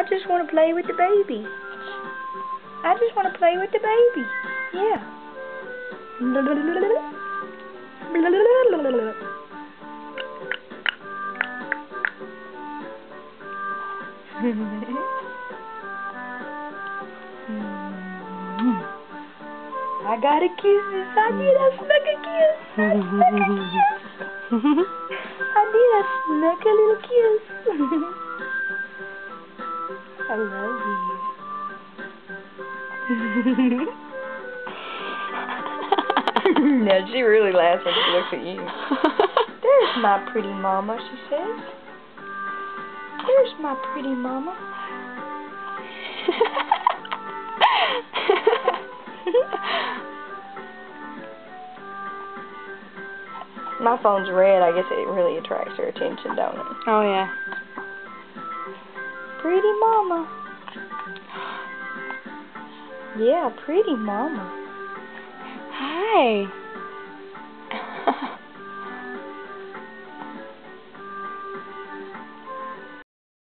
just want to play with the baby. I just want to play with the baby. Yeah. I got a kiss. I did. I snuck a kiss. I snuck a kiss. I did. I snuck a little kiss. I love you. No, she really laughs when she looks at you. There's my pretty mama, she says. There's my pretty mama. My phone's red. I guess it really attracts her attention, don't it? Oh, yeah. Pretty mama. Yeah, pretty mama. Hi.